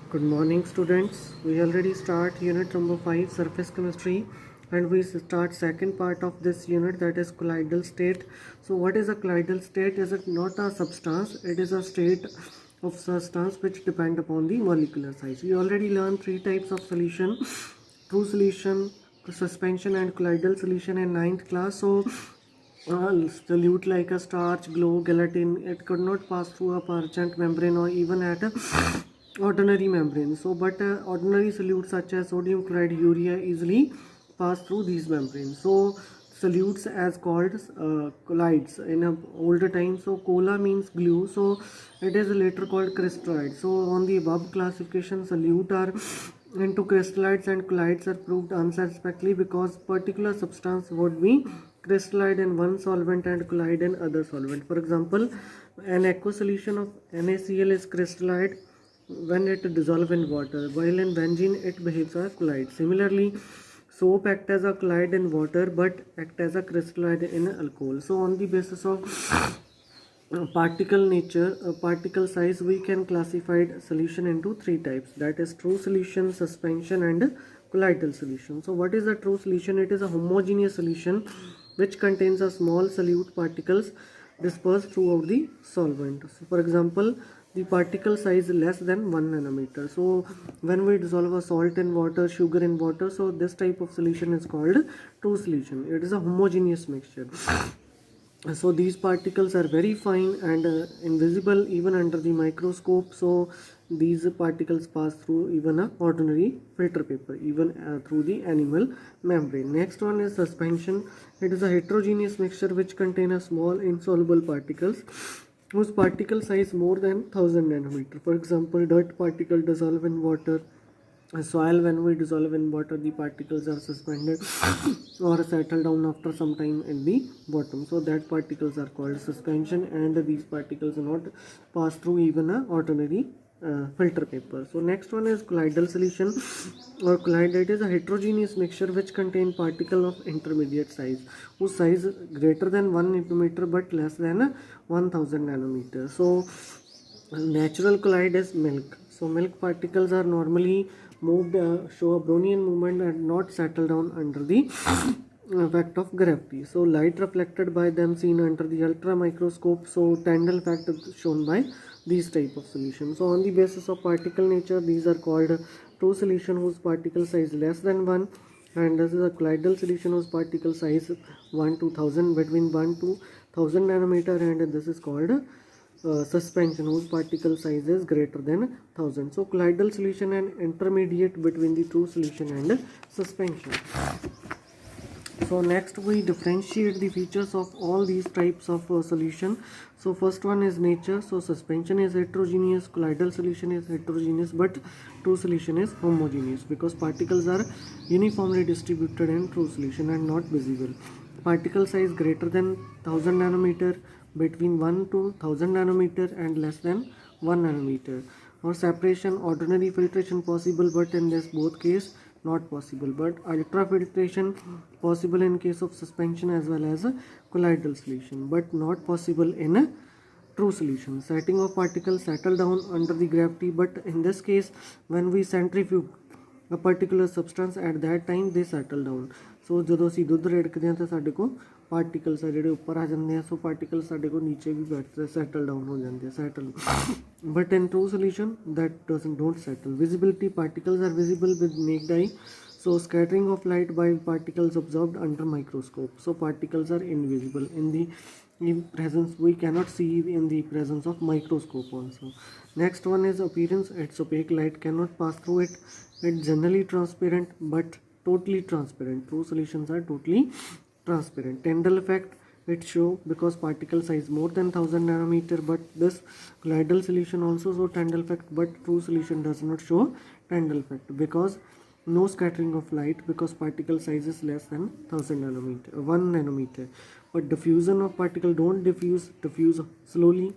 Good morning, students. We already start unit number 5, surface chemistry, and we start second part of this unit, that is colloidal state. So what is a colloidal state? Is it not a substance? It is a state of substance which depend upon the molecular size. We already learned three types of solution: true solution, suspension, and colloidal solution in ninth class. So solute like a starch, glue, gelatin, it could not pass through a percent membrane or even at a ordinary membrane. So but ordinary solutes such as sodium chloride, urea easily pass through these membranes. So solutes as called colloids in a older time. So cola means glue, so it is later called crystalloid. So on the above classification, solute are into crystalloids and colloids are proved unsatisfactory because particular substance would be crystalloid in one solvent and colloid in other solvent. For example, an aqueous solution of NaCl is crystalloid when it dissolves in water, while in benzene it behaves as colloid. Similarly, soap act as a colloid in water but act as a crystalloid in alcohol. So on the basis of particle nature, particle size, we can classify solution into three types, that is true solution, suspension, and colloidal solution. So what is a true solution? It is a homogeneous solution which contains a small solute particles dispersed throughout the solvent. So for example, the particle size less than 1 nanometer. So when we dissolve a salt in water, sugar in water, so this type of solution is called true solution. It is a homogeneous mixture. So these particles are very fine and invisible even under the microscope. So these particles pass through even a ordinary filter paper, even through the animal membrane. Next one is suspension. It is a heterogeneous mixture which contain a small insoluble particles whose particle size more than 1000 nanometer. For example, dirt particle dissolve in water. Soil, when we dissolve in water, the particles are suspended or settle down after some time in the bottom. So that particles are called suspension, and these particles do not pass through even a ordinary filter paper. So next one is colloidal solution or colloid. It is a heterogeneous mixture which contain particle of intermediate size whose size greater than 1 nanometer but less than 1000 nanometer. So natural colloid is milk. So milk particles are normally moved, show a Brownian movement and not settle down under the effect of gravity. So light reflected by them seen under the ultra microscope. So Tyndall effect is shown by these type of solutions. So on the basis of particle nature, these are called true solution whose particle size less than 1, and this is a colloidal solution whose particle size 1 to 1000, between 1 to 1000 nanometer, and this is called suspension whose particle size is greater than 1000. So colloidal solution and intermediate between the true solution and suspension. So next we differentiate the features of all these types of solution. So first one is nature. So suspension is heterogeneous, colloidal solution is heterogeneous, but true solution is homogeneous because particles are uniformly distributed in true solution and not visible. Particle size greater than 1000 nanometer, between 1 to 1000 nanometer, and less than 1 nanometer. Or separation, ordinary filtration possible, but in this both case not possible. But ultrafiltration possible in case of suspension as well as a colloidal solution, but not possible in a true solution. Setting of particles settle down under the gravity, but in this case when we centrifuge a particular substance, at that time they settle down. So ਜਦੋਂ ਅਸੀਂ ਦੁੱਧ ਰੇੜਕਦੇ ਹਾਂ ਤਾਂ ਸਾਡੇ ਕੋਲ particles ਆ ਜਿਹੜੇ ਉੱਪਰ ਆ ਜਾਂਦੇ ਆ, ਸੋ ਪਾਰਟੀਕਲਸ ਸਾਡੇ ਕੋਲ ਨੀਚੇ ਵੀ ਬੈਠਦੇ, ਸੈਟਲ ਡਾਊਨ ਹੋ ਜਾਂਦੇ ਆ, settle. But in true solution that don't settle. Visibility, particles are visible with naked eye. So scattering of light by particles observed under microscope. So particles are invisible in the presence, we cannot see in the presence of microscope also. Next one is appearance. It's opaque, light cannot pass through it. It's generally transparent but totally transparent. True solutions are totally transparent. Tyndall effect, it show because particle size more than 1000 nanometer, but this colloidal solution also show Tyndall effect, but true solution does not show Tyndall effect because no scattering of light because particle size is less than 1000 nanometer, 1 nanometer. But diffusion of particle don't diffuse slowly,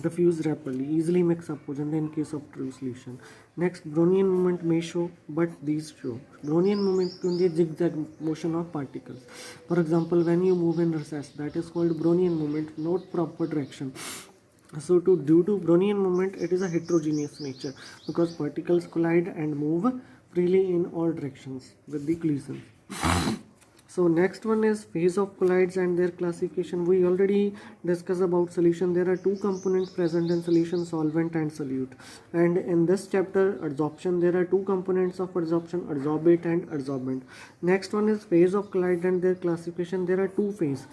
diffuse rapidly, easily mix up in case of true solution. Next, Brownian movement may show, but these show. Brownian movement is zigzag motion of particles. For example, when you move in recess, that is called Brownian movement, not proper direction. So due to Brownian moment, it is a heterogeneous nature because particles collide and move freely in all directions with the collision. So next one is phase of colloids and their classification. We already discussed about solution. There are two components present in solution, solvent and solute. And in this chapter, adsorption, there are two components of adsorption, adsorbate and adsorbent. Next one is phase of colloid and their classification. There are two phases.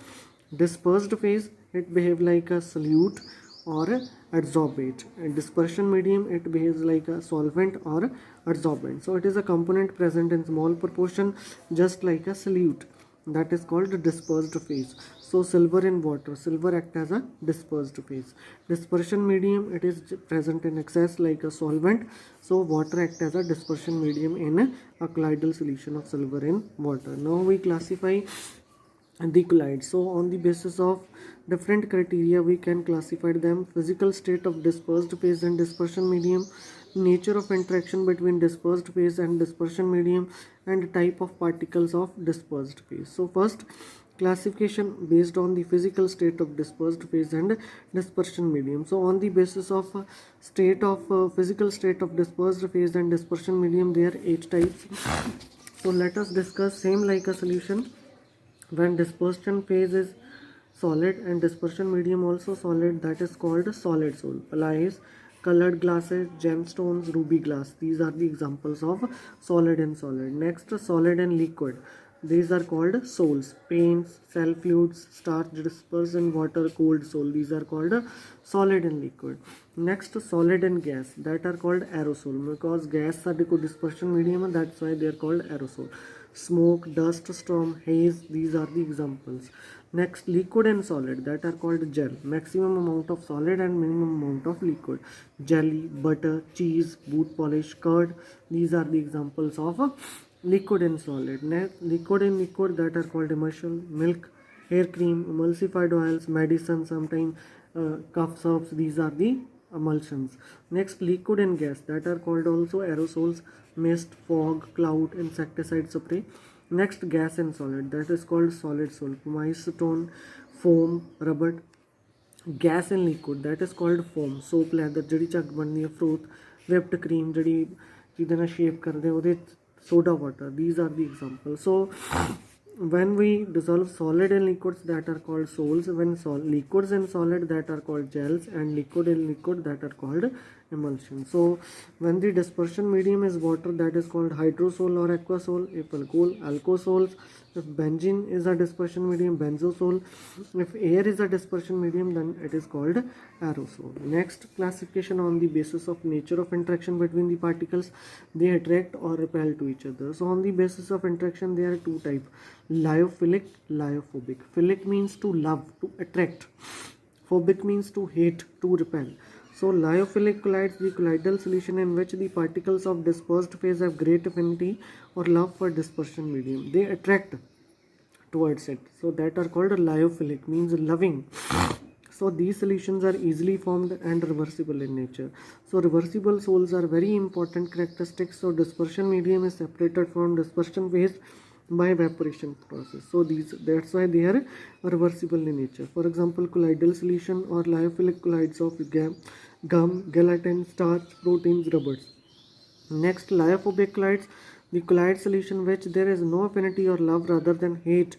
Dispersed phase, it behaves like a solute or adsorbate, and dispersion medium, it behaves like a solvent or adsorbent. So it is a component present in small proportion just like a solute, that is called dispersed phase. So silver in water, silver act as a dispersed phase. Dispersion medium, it is present in excess like a solvent, so water act as a dispersion medium in a colloidal solution of silver in water. Now we classify the colloids. So on the basis of different criteria we can classify them: physical state of dispersed phase and dispersion medium, nature of interaction between dispersed phase and dispersion medium, and type of particles of dispersed phase. So first, classification based on the physical state of dispersed phase and dispersion medium. So on the basis of physical state of dispersed phase and dispersion medium, there are 8 types. So let us discuss same like a solution. When dispersion phase is solid and dispersion medium also solid, that is called solid sol. Alloys, colored glasses, gemstones, ruby glass, these are the examples of solid and solid. Next, solid and liquid, these are called sols. Paints, cell fluids, starch dispersed in water, cold sol, these are called solid and liquid. Next, solid and gas, that are called aerosol, because gas are the dispersion medium, that's why they are called aerosol. Smoke, dust storm, haze, these are the examples. Next, liquid and solid, that are called gel. Maximum amount of solid and minimum amount of liquid. Jelly, butter, cheese, boot polish, curd, these are the examples of liquid and solid. Next, liquid and liquid, that are called emulsion. Milk, hair cream, emulsified oils, medicine, sometimes cough syrups, these are the emulsions. Next, liquid and gas, that are called also aerosols, mist, fog, cloud, insecticide spray. Next, gas and solid, that is called solid sol, pumice stone, foam, rubber. Gas and liquid, that is called foam, soap, leather, ਜਿਹੜੀ ਝੱਗ ਬਣਦੀ ਹੈ, fruit, whipped cream, ਜਿਹੜੀ ਜਿਹਦੇ ਨਾਲ shape ਕਰਦੇ ਉਹਦੇ, soda water, these are the examples. So when we dissolve solid and liquids, that are called sols. When liquids and solid, that are called gels, and liquid and liquid, that are called emulsion. So when the dispersion medium is water, that is called hydrosol or aquasol. If alcohol, alcosols. If benzene is a dispersion medium, benzosol. If air is a dispersion medium, then it is called aerosol. Next, classification on the basis of nature of interaction between the particles, they attract or repel to each other. So on the basis of interaction, there are two types: lyophilic, lyophobic. Philic means to love, to attract. Phobic means to hate, to repel. So lyophilic colloids, the colloidal solution in which the particles of dispersed phase have great affinity or love for dispersion medium. They attract towards it. So that are called lyophilic, means loving. So these solutions are easily formed and reversible in nature. So reversible sols are very important characteristics. So dispersion medium is separated from dispersion phase by evaporation process. So that's why they are reversible in nature. For example, colloidal solution or lyophilic colloids of gum, gelatin, starch, proteins, rubbers. Next, lyophobic colloids, the colloid solution which there is no affinity or love rather than hate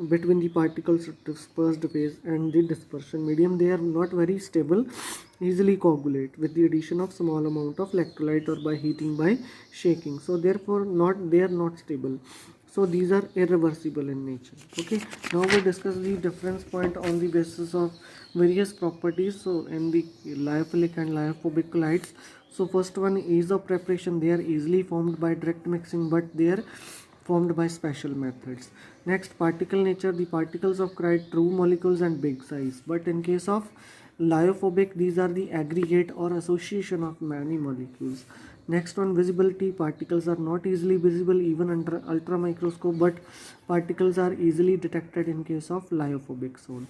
between the particles of dispersed phase and the dispersion medium. They are not very stable, easily coagulate with the addition of small amount of electrolyte or by heating, by shaking. So therefore they are not stable. So these are irreversible in nature. Okay, now we discuss the difference point on the basis of various properties. So in the lyophilic and lyophobic colloids, so first one, ease of preparation. They are easily formed by direct mixing, but they are formed by special methods. Next, particle nature. The particles of colloid true molecules and big size, but in case of lyophobic, these are the aggregate or association of many molecules. Next one, visibility. Particles are not easily visible even under ultra microscope, but particles are easily detected in case of lyophobic zone.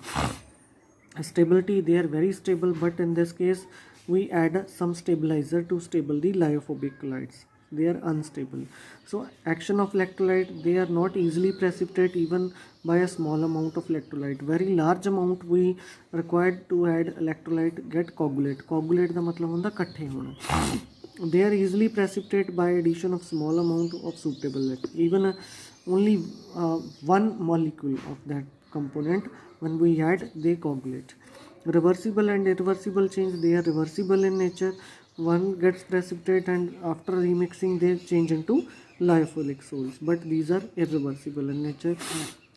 Stability, they are very stable, but in this case we add some stabilizer to stable the lyophobic colloids. they are unstable. So action of electrolyte, they are not easily precipitate even by a small amount of electrolyte. Very large amount we required to add electrolyte get coagulate ਦਾ ਮਤਲਬ ਹੁੰਦਾ ਇਕੱਠੇ ਹੋਣਾ. They are easily precipitate by addition of small amount of suitable even only one molecule of that component when we add they coagulate. Reversible and irreversible change, they are reversible in nature. One gets precipitate and after remixing they change into lyophilic salts, but these are irreversible in nature.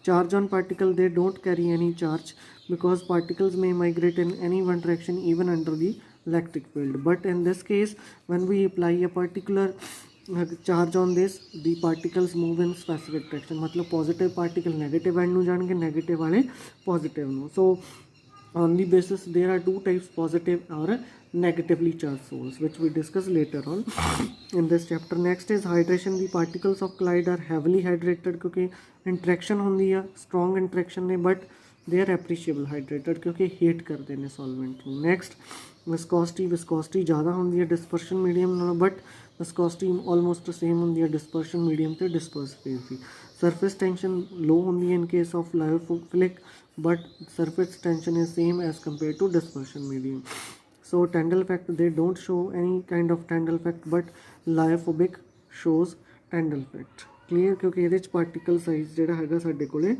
Charge on particle, they don't carry any charge because particles may migrate in any one direction even under the electric field. But in this case, when we apply a particular charge on this, the particles move in specific direction. मतलब positive particle negative end ਨੂੰ ਜਾਣਗੇ, negative वाले positive ਨੂੰ. So on the basis there are two types, positive or negatively charged salts, which we discuss later on in this chapter. Next is hydration. The particles of colloid are heavily hydrated क्योंकि interaction ਹੁੰਦੀ ਆ, strong interaction ने, but they are appreciable hydrated क्योंकि heat करते ने solvent ਨੂੰ. Next viscosity ज़्यादा ਹੁੰਦੀ है dispersion medium ਨਾਲੋਂ, but viscosity almost same ਹੁੰਦੀ है dispersion medium ਤੇ disperse phase ਦੀ. Surface tension low ਹੁੰਦੀ है in case of lyophilic, but surface tension is same as compared to dispersion medium. So Tyndall effect, they don't show any kind of Tyndall effect, but lyophobic shows Tyndall effect. Clear? क्योंकि ਇਹਦੇ 'ਚ particle size ਜਿਹੜਾ ਹੈਗਾ ਸਾਡੇ ਕੋਲੇ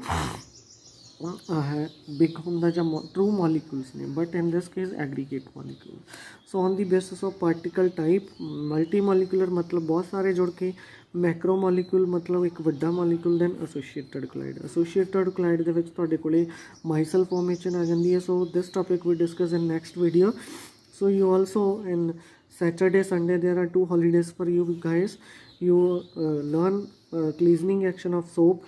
है big ਹੁੰਦਾ ਜਾਂ true molecules ਨੇ, but in this case aggregate molecules. So on the basis of particle type, multimolecular मतलब ਬਹੁਤ ਸਾਰੇ ਜੁੜ ਕੇ, ਮੈਕਰੋ ਮੋਲੀਕੂਲ ਮਤਲਬ ਇੱਕ ਵੱਡਾ ਮੋਲੀਕੂਲ, ਦੈਨ ਐਸੋਸੀਏਟਡ ਕਲਾਈਡ ਦੇ ਵਿੱਚ ਤੁਹਾਡੇ ਕੋਲੇ ਮਾਈਸਲ ਫਾਰਮੇਸ਼ਨ ਆ ਜਾਂਦੀ ਹੈ. So this topic we discuss in next video. So you also in Saturday, Sunday there are 2 holidays for you guys. You learn cleansing action of soap.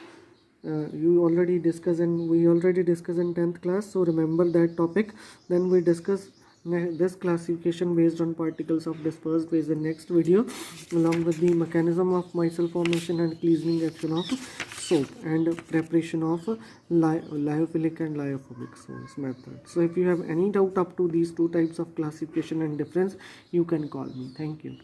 You already discussed and we already discussed in 10th class. So remember that topic. Then we discuss this classification based on particles of dispersed phase in next video, along with the mechanism of micelle formation and cleansing action of soap and preparation of lyophilic and lyophobic salts method. So if you have any doubt up to these 2 types of classification and difference, you can call me. Thank you.